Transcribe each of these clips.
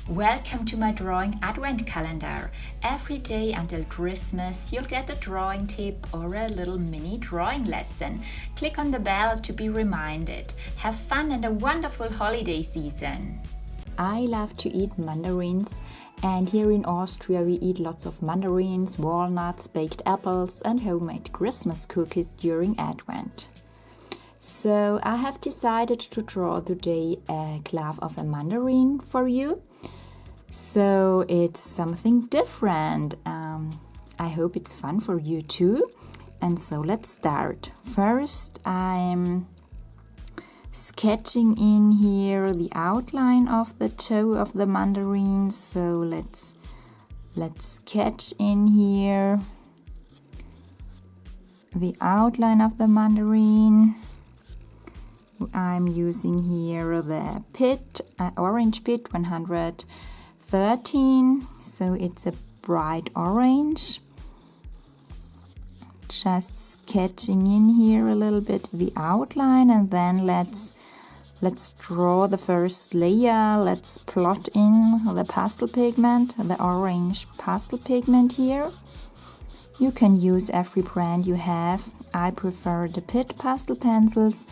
Welcome to my drawing advent calendar. Every day until Christmas you'll get a drawing tip or a little mini drawing lesson. Click on the bell to be reminded. Have fun and a wonderful holiday season. I love to eat mandarins, and here in Austria we eat lots of mandarins, walnuts, baked apples and homemade Christmas cookies during Advent. So I have decided to draw today a glove of a mandarin for you. So it's something different. I hope it's fun for you too. And so let's start. First I'm sketching in here the outline of the toe of the mandarin. So let's sketch in here the outline of the mandarin. I'm using here the pit, orange pit 113, so it's a bright orange. Just sketching in here a little bit the outline, and then let's draw the first layer. Let's plot in the pastel pigment, the orange pastel pigment here. You can use every brand you have. I prefer the Pitt pastel pencils,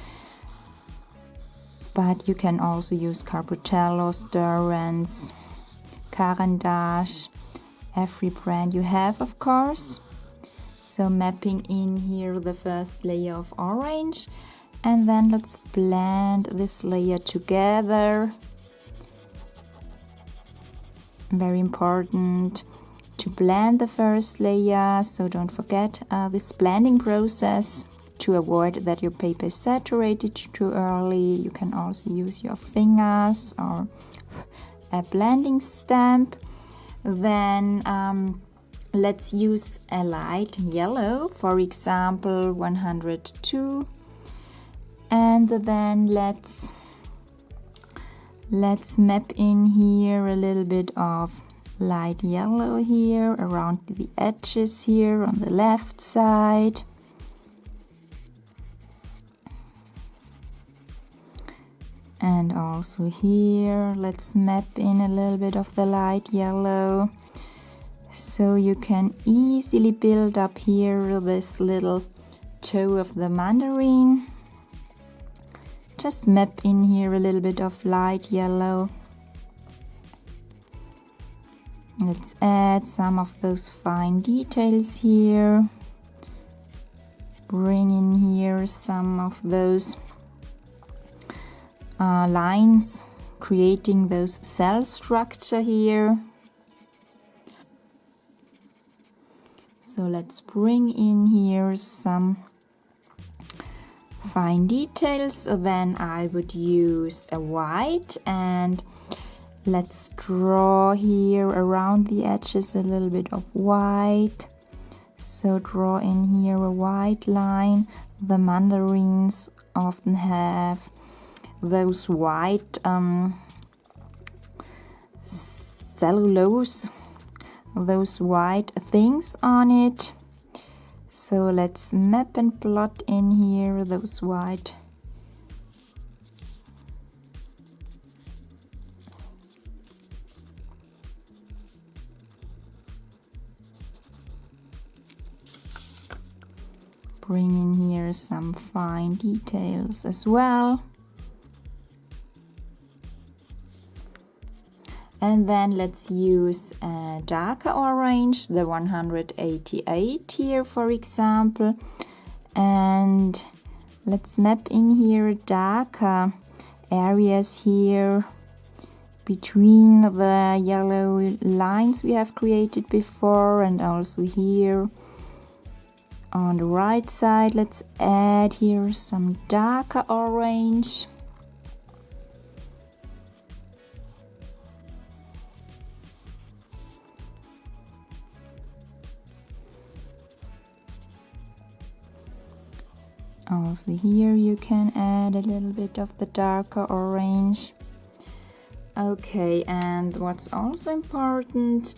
but you can also use Carbucello, Sturans, Caran d'Ache, every brand you have, of course. So mapping in here the first layer of orange, and then let's blend this layer together. Very important to blend the first layer, so don't forget this blending process to avoid that your paper is saturated too early. You can also use your fingers or a blending stamp. Then let's use a light yellow, for example 102, and then let's map in here a little bit of light yellow here around the edges here on the left side. And also here, let's map in a little bit of the light yellow. So you can easily build up here this little toe of the mandarin. Just map in here a little bit of light yellow. Let's add some of those fine details here. Bring in here some of those lines, creating those cell structure here. So let's bring in here some fine details. Then I would use a white, and let's draw here around the edges a little bit of white. So draw in here a white line. The mandarins often have those white cellulose, those white things on it. So let's map and plot in here those white bring in here some fine details as well. And then let's use a darker orange, the 188 here, for example. And let's map in here darker areas here between the yellow lines we have created before, and also here on the right side. Let's add here some darker orange. Also here you can add a little bit of the darker orange. Okay, and what's also important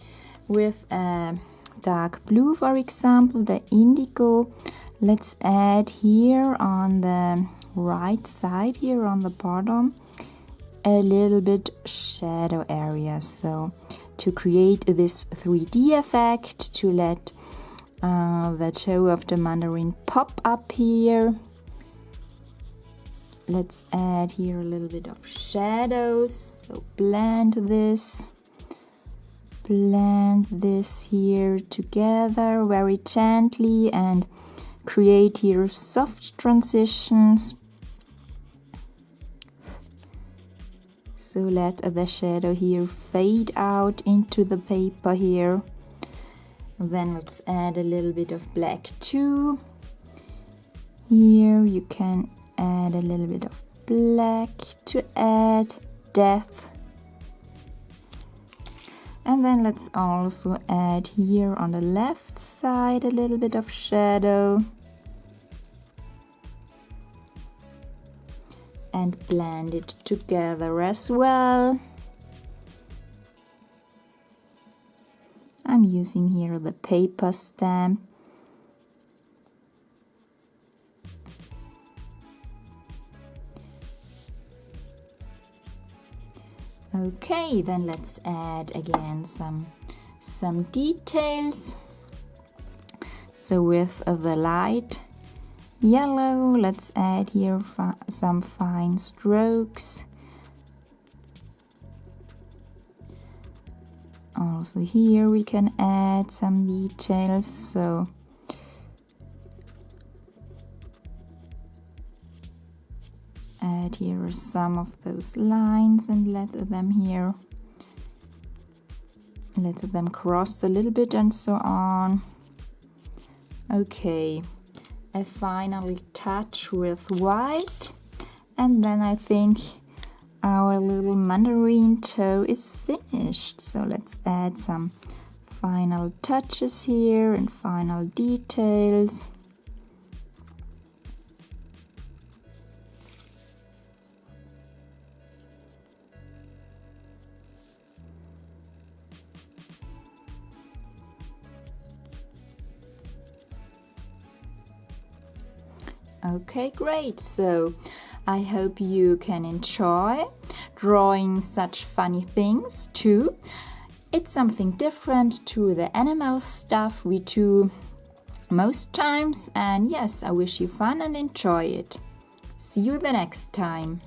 with a dark blue, for example, the indigo, let's add here on the right side here on the bottom a little bit shadow area. So to create this 3D effect, to let the toe of the mandarin pop up here, let's add here a little bit of shadows. So blend this here together very gently and create here soft transitions. So let the shadow here fade out into the paper here. And then let's add a little bit of black too. Here you can add a little bit of black to add depth. And then let's also add here on the left side a little bit of shadow. And blend it together as well. I'm using here the paper stamp. Okay, then let's add again some details. So with the light yellow, let's add here some fine strokes. Also here we can add some details. So add here some of those lines and let them cross a little bit and so on. Okay, a final touch with white, and then I think our little mandarin toe is finished. So let's add some final touches here and final details. Okay, great. So I hope you can enjoy drawing such funny things too. It's something different to the animal stuff we do most times. And yes, I wish you fun and enjoy it. See you the next time.